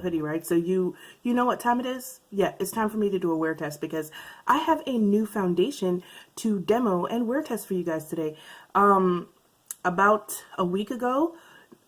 hoodie, right? So you know what time it is? Yeah, it's time for me to do a wear test because I have a new foundation to demo and wear test for you guys today. About a week ago,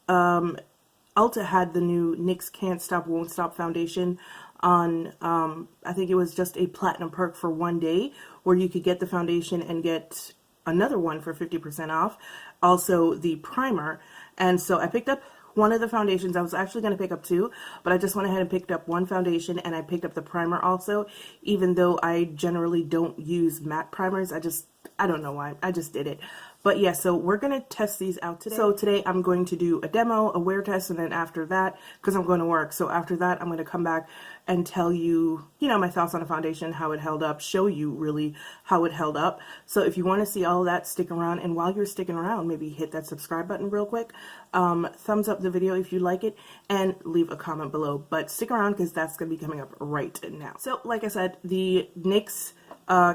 Ulta had the new NYX Can't Stop Won't Stop foundation on, I think it was just a platinum perk for one day where you could get the foundation and get another one for 50% off. Also the primer. And so I picked up one of the foundations. I was actually going to pick up two, but I just went ahead and picked up one foundation, and I picked up the primer also, even though I generally don't use matte primers. I don't know why. I just did it. But yeah, so we're going to test these out today. So today I'm going to do a demo, a wear test, and then after that, because I'm going to work, so after that I'm going to come back and tell you, my thoughts on the foundation, how it held up, show you really how it held up. So if you want to see all of that, stick around. And while you're sticking around, maybe hit that subscribe button real quick. Thumbs up the video if you like it, and leave a comment below. But stick around because that's going to be coming up right now. So like I said, the NYX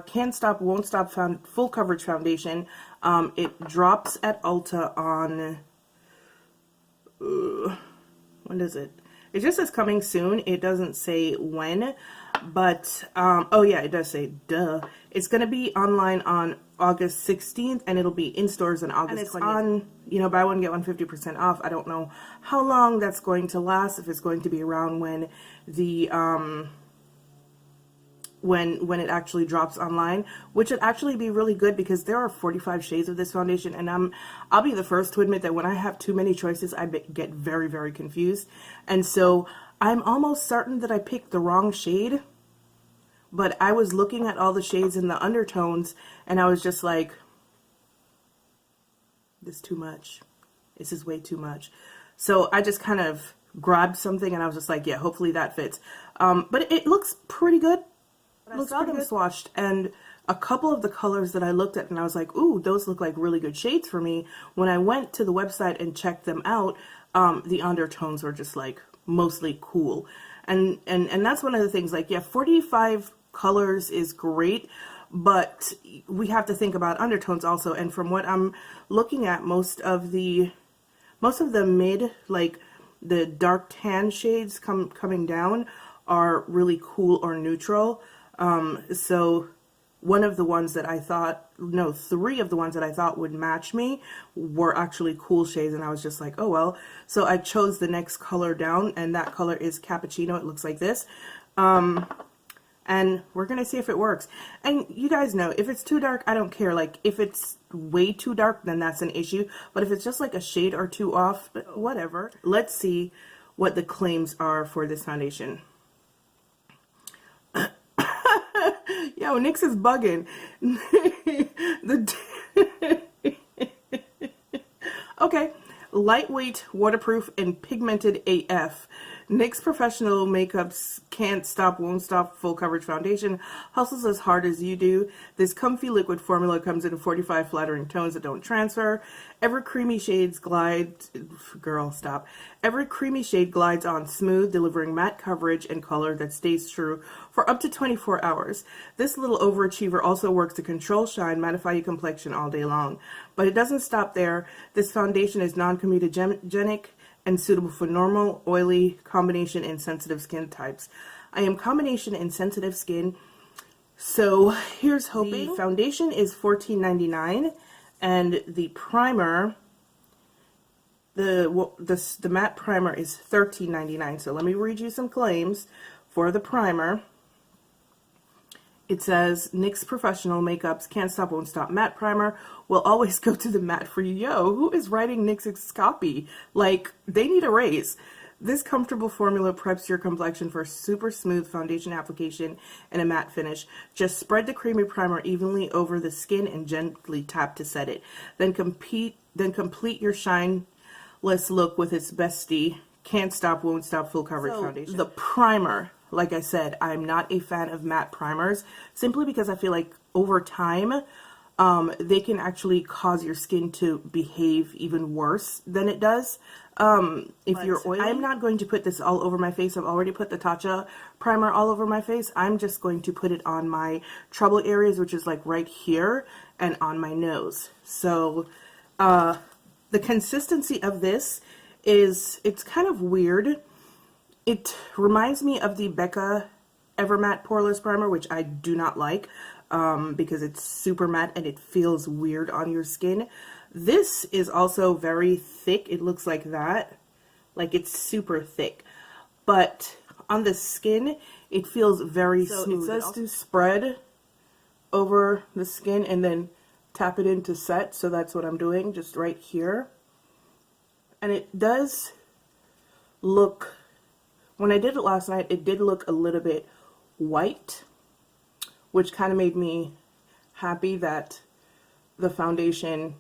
Can't Stop Won't Stop full coverage foundation, it drops at Ulta on when is it? It just says coming soon. It doesn't say when, but oh yeah, it does say duh. It's gonna be online on August 16th, and it'll be in stores on August 20th. On buy one get one 50% off. I don't know how long that's going to last. If it's going to be around when the when it actually drops online, which would actually be really good because there are 45 shades of this foundation, and I'll be the first to admit that when I have too many choices, I get very, very confused. And so I'm almost certain that I picked the wrong shade, but I was looking at all the shades in the undertones, and I was just like, this is too much. This is way too much. So I just kind of grabbed something, and I was just like, yeah, hopefully that fits. But it looks pretty good. I saw them swatched, and a couple of the colors that I looked at, and I was like, ooh, those look like really good shades for me. When I went to the website and checked them out, the undertones were just like mostly cool. And that's one of the things, like, yeah, 45 colors is great, but we have to think about undertones also. And from what I'm looking at, most of the mid, like the dark tan shades coming down are really cool or neutral. So one of the ones that I thought, no, three of the ones that I thought would match me were actually cool shades, and I was just like, oh well. So I chose the next color down, and that color is Cappuccino. It looks like this. And we're gonna see if it works. And you guys know, if it's too dark, I don't care. Like, if it's way too dark, then that's an issue. But if it's just like a shade or two off, whatever. Let's see what the claims are for this foundation. Yo, NYX is bugging. Okay, lightweight, waterproof, and pigmented AF. NYX Professional Makeup's Can't Stop Won't Stop Full Coverage Foundation hustles as hard as you do. This comfy liquid formula comes in 45 flattering tones that don't transfer. Every creamy shade glides on smooth, delivering matte coverage and color that stays true for up to 24 hours. This little overachiever also works to control shine, mattify your complexion all day long. But it doesn't stop there. This foundation is non-comedogenic and suitable for normal, oily, combination, and sensitive skin types. I am combination and sensitive skin, so here's hoping. The foundation is $14.99, and the primer, the matte primer is $13.99. So let me read you some claims for the primer. It says, NYX Professional Makeup's Can't Stop Won't Stop Matte Primer will always go to the matte for you. Yo, who is writing NYX's copy? Like, they need a raise. This comfortable formula preps your complexion for super smooth foundation application and a matte finish. Just spread the creamy primer evenly over the skin and gently tap to set it. Then complete your shineless look with its bestie, Can't Stop Won't Stop Full Coverage Foundation. The primer. Like I said, I'm not a fan of matte primers simply because I feel like over time they can actually cause your skin to behave even worse than it does if you're oily. I'm not going to put this all over my face. I've already put the Tatcha primer all over my face. I'm just going to put it on my trouble areas, which is like right here, and on my nose. So the consistency of this is, it's kind of weird It reminds me of the Becca Evermatte Poreless Primer, which I do not like because it's super matte and it feels weird on your skin. This is also very thick. It looks like that. Like it's super thick. But on the skin, it feels very smooth. It says to spread over the skin and then tap it in to set. So that's what I'm doing, just right here. And it does look, when I did it last night, it did look a little bit white, which kind of made me happy that the foundation,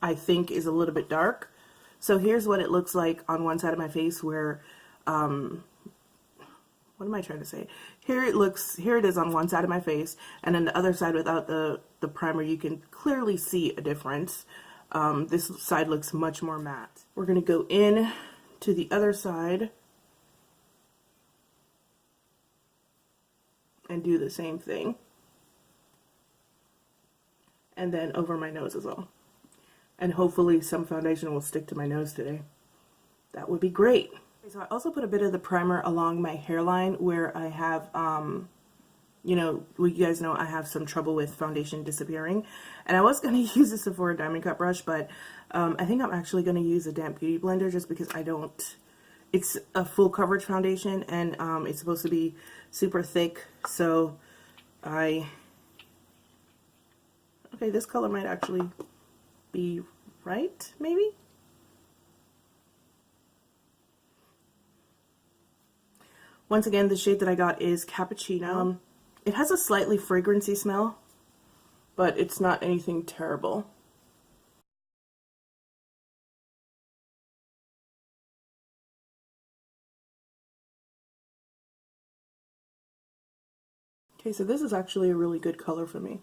I think, is a little bit dark. So here's what it looks like on one side of my face where, what am I trying to say? Here it is on one side of my face, and then the other side without the primer, you can clearly see a difference. This side looks much more matte. We're going to go in to the other side and do the same thing. And then over my nose as well. And hopefully some foundation will stick to my nose today. That would be great. So I also put a bit of the primer along my hairline where I have, you know, you guys know I have some trouble with foundation disappearing. And I was going to use a Sephora Diamond Cut brush, but I think I'm actually going to use a damp beauty blender just because I don't, it's a full coverage foundation and it's supposed to be super thick. So okay, this color might actually be right, maybe? Once again, the shade that I got is Cappuccino. It has a slightly fragrancy smell, but it's not anything terrible. Okay, so this is actually a really good color for me.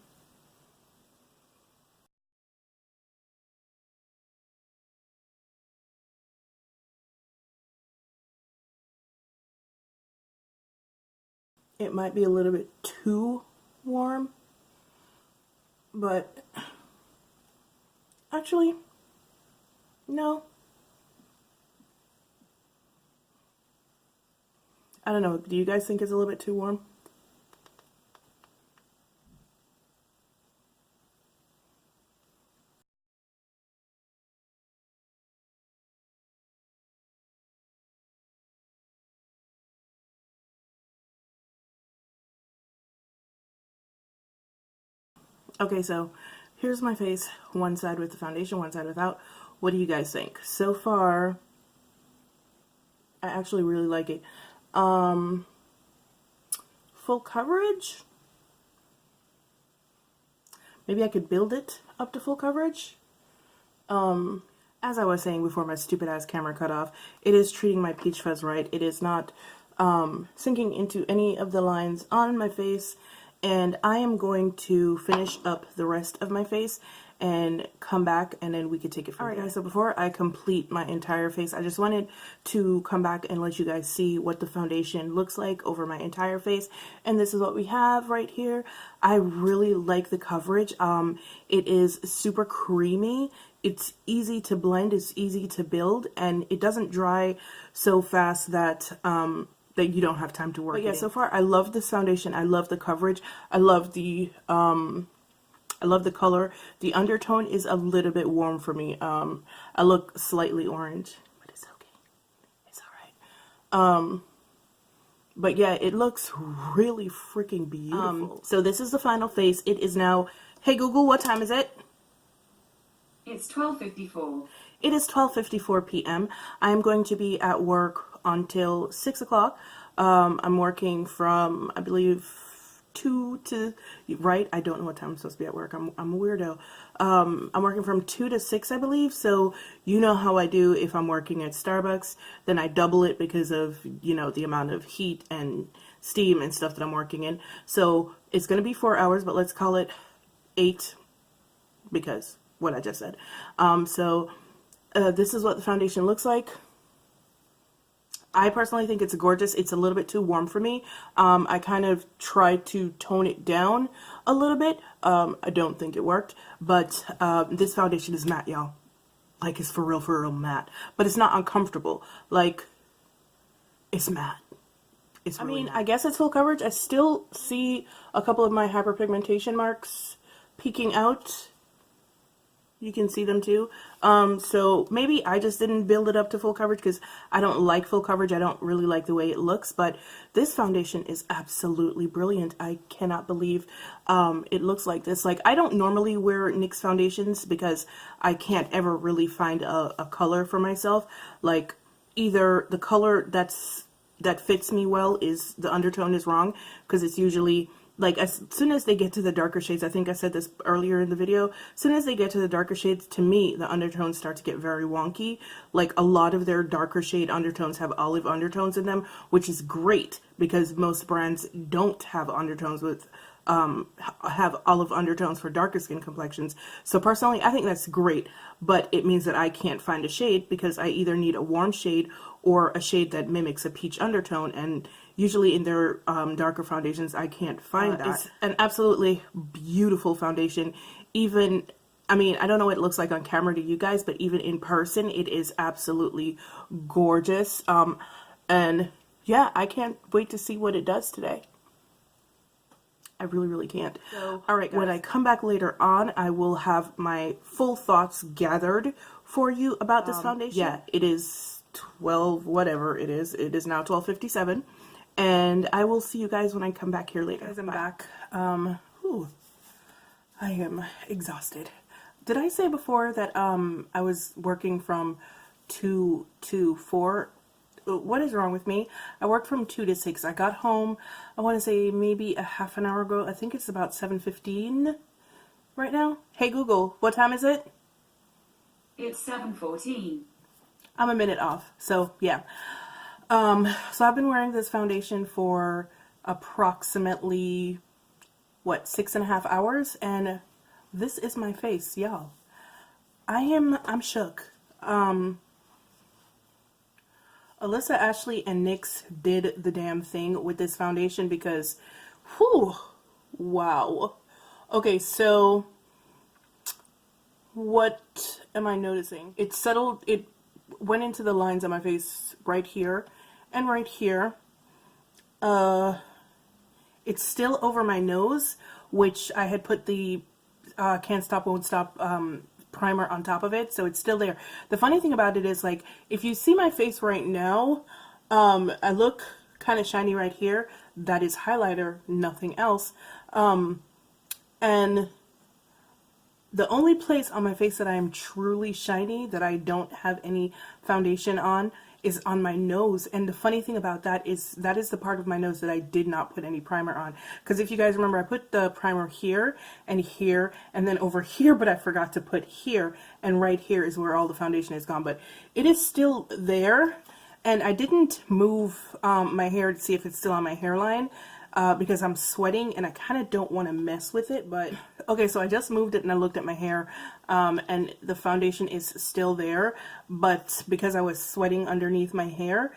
It might be a little bit too warm, but actually, no. I don't know. Do you guys think it's a little bit too warm? Okay, so here's my face, one side with the foundation, one side without. What do you guys think? So far, I actually really like it. Full coverage? Maybe I could build it up to full coverage. As I was saying before my stupid ass camera cut off, it is treating my peach fuzz right. It is not sinking into any of the lines on my face. And I am going to finish up the rest of my face and come back and then we could take it from there. Alright guys, so before I complete my entire face, I just wanted to come back and let you guys see what the foundation looks like over my entire face. And this is what we have right here. I really like the coverage. It is super creamy. It's easy to blend, it's easy to build, and it doesn't dry so fast that that you don't have time to work. But yeah, so far I love this foundation. I love the coverage. I love the color. The undertone is a little bit warm for me. I look slightly orange, but it's okay. It's all right. But yeah, it looks really freaking beautiful. So this is the final face. It is now, hey Google, what time is it? It's 12:54. It is 12:54 p.m. I am going to be at work until 6 o'clock. I'm working from, I believe, 2 to, right? I don't know what time I'm supposed to be at work. I'm a weirdo. I'm working from 2 to 6, I believe. So you know how I do if I'm working at Starbucks, then I double it because of, you know, the amount of heat and steam and stuff that I'm working in. So it's going to be 4 hours, but let's call it 8 because what I just said. This is what the foundation looks like. I personally think it's gorgeous. It's a little bit too warm for me. I kind of tried to tone it down a little bit. I don't think it worked, but this foundation is matte, y'all. Like, it's for real matte. But it's not uncomfortable. Like, it's matte. I mean, I guess it's full coverage. I still see a couple of my hyperpigmentation marks peeking out. You can see them too. So maybe I just didn't build it up to full coverage because I don't like full coverage. I don't really like the way it looks, but this foundation is absolutely brilliant. I cannot believe it looks like this. Like, I don't normally wear NYX foundations because I can't ever really find a color for myself. Like, either the color that fits me well is the undertone is wrong, because it's usually like as soon as they get to the darker shades, I think I said this earlier in the video, as soon as they get to the darker shades, to me, the undertones start to get very wonky. Like, a lot of their darker shade undertones have olive undertones in them, which is great because most brands don't have undertones with, have olive undertones for darker skin complexions. So personally, I think that's great, but it means that I can't find a shade because I either need a warm shade or a shade that mimics a peach undertone, and usually in their darker foundations, I can't find that. It's an absolutely beautiful foundation. Even, I mean, I don't know what it looks like on camera to you guys, but even in person, it is absolutely gorgeous. And yeah, I can't wait to see what it does today. I really, really can't. So, all right, guys, when I come back later on, I will have my full thoughts gathered for you about this foundation. Yeah, it is 12, whatever it is. It is now 12:57. And I will see you guys when I come back here later. Guys, I'm back. Whew, I am exhausted. Did I say before that I was working from 2 to 4? What is wrong with me? I worked from 2 to 6. I got home, I want to say maybe a half an hour ago. I think it's about 7:15 right now. Hey Google, what time is it? It's 7:14. I'm a minute off. So yeah. So I've been wearing this foundation for approximately, what, 6.5 hours, and this is my face, y'all. I'm shook. Alissa, Ashley, and NYX did the damn thing with this foundation because, whew, wow. Okay, so what am I noticing? It settled, it went into the lines on my face right here and right here. It's still over my nose, which I had put the Can't Stop, Won't Stop primer on top of it, so it's still there. The funny thing about it is, like, if you see my face right now, I look kind of shiny right here. That is highlighter, nothing else. And the only place on my face that I am truly shiny, that I don't have any foundation on, is on my nose. And the funny thing about that is the part of my nose that I did not put any primer on. Because if you guys remember, I put the primer here, and then over here, but I forgot to put here. And right here is where all the foundation is gone. But it is still there. And I didn't move my hair to see if it's still on my hairline. Because I'm sweating and I kind of don't want to mess with it, but okay, so I just moved it and I looked at my hair, and the foundation is still there, but because I was sweating underneath my hair,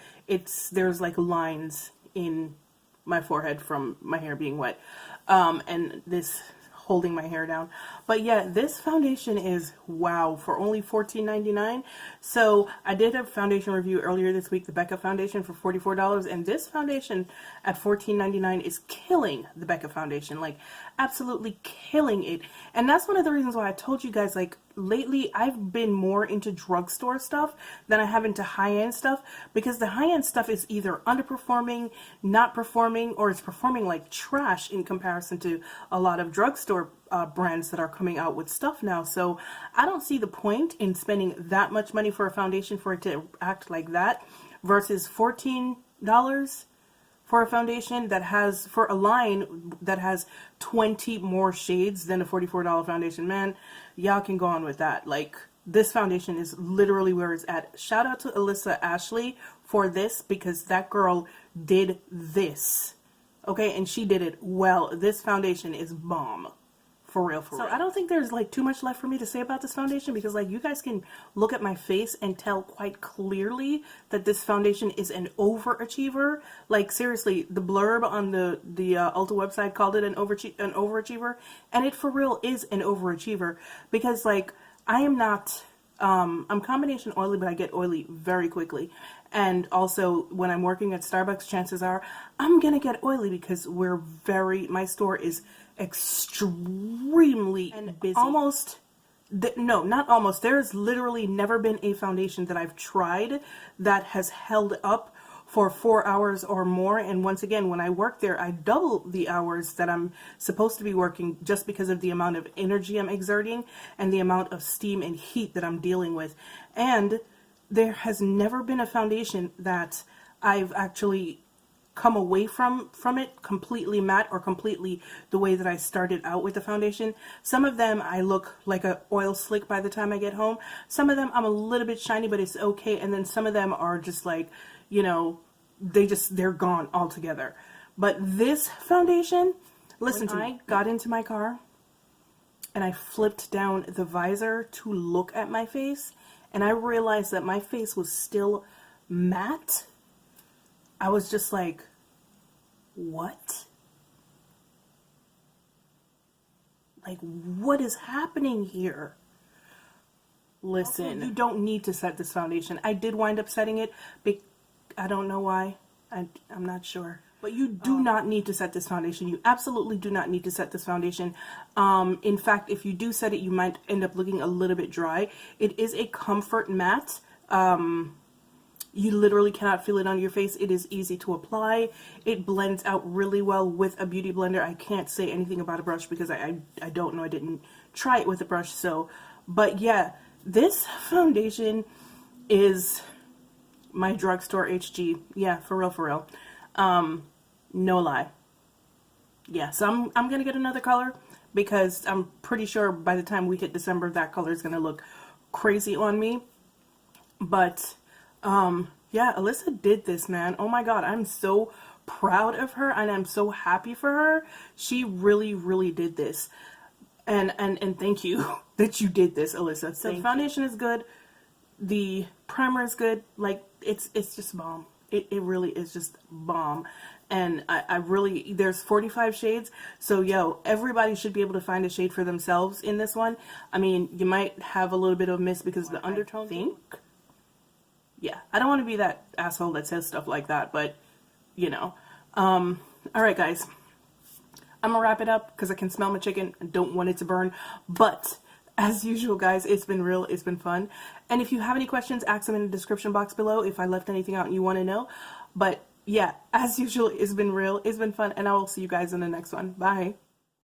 there's like lines in my forehead from my hair being wet, and this holding my hair down. But yeah, this foundation is wow, for only $14.99. So I did a foundation review earlier this week, the Becca foundation for $44, and this foundation at $14.99 is killing the Becca foundation, like absolutely killing it. And that's one of the reasons why I told you guys, like, lately I've been more into drugstore stuff than I have into high-end stuff, because the high-end stuff is either underperforming, not performing, or it's performing like trash in comparison to a lot of drugstore brands that are coming out with stuff now. So I don't see the point in spending that much money for a foundation for it to act like that versus $14 for a foundation that has, for a line that has 20 more shades than a $44 foundation. Man, y'all can go on with that. Like, this foundation is literally where it's at. Shout out to Alissa Ashley for this, because that girl did this. Okay, and she did it well. This foundation is bomb. For real, for real. So I don't think there's like too much left for me to say about this foundation, because like you guys can look at my face and tell quite clearly that this foundation is an overachiever. Like seriously, the blurb on the Ulta website called it an overachiever, and it for real is an overachiever, because like I am not I'm combination oily, but I get oily very quickly. And also, when I'm working at Starbucks, chances are I'm gonna get oily because my store is extremely and busy. No, not almost. There's literally never been a foundation that I've tried that has held up for 4 hours or more. And once again, when I work there, I double the hours that I'm supposed to be working just because of the amount of energy I'm exerting and the amount of steam and heat that I'm dealing with. And there has never been a foundation that I've actually come away from it completely matte or completely the way that I started out with the foundation. Some of them I look like a oil slick by the time I get home. Some of them I'm a little bit shiny, but it's okay. And then some of them are just like, you know, they're gone altogether. But this foundation, listen to me. I got into my car and I flipped down the visor to look at my face, and I realized that my face was still matte. I was just like, what? Like, what is happening here? Listen, you don't need to set this foundation. I did wind up setting it, but I don't know why. I'm not sure. But you do not need to set this foundation. You absolutely do not need to set this foundation. In fact, if you do set it, you might end up looking a little bit dry. It is a comfort matte. You literally cannot feel it on your face. It is easy to apply. It blends out really well with a beauty blender. I can't say anything about a brush because I don't know. I didn't try it with a brush. So, but yeah, this foundation is my drugstore HG. Yeah, for real, for real. No lie. Yeah, so I'm gonna get another color because I'm pretty sure by the time we hit December, that color is gonna look crazy on me. But yeah, Alissa did this, man. Oh my god, I'm so proud of her and I'm so happy for her. She really, really did this. And thank you that you did this, Alissa. So the foundation is good. The primer is good. Like, it's just bomb. It really is just bomb. And I really, there's 45 shades. So, yo, everybody should be able to find a shade for themselves in this one. I mean, you might have a little bit of miss because of the undertone. I think. Yeah, I don't want to be that asshole that says stuff like that, but, you know. All right, guys. I'm going to wrap it up because I can smell my chicken and don't want it to burn. But as usual, guys, it's been real. It's been fun. And if you have any questions, ask them in the description box below if I left anything out and you want to know. But yeah, as usual, it's been real. It's been fun. And I will see you guys in the next one. Bye.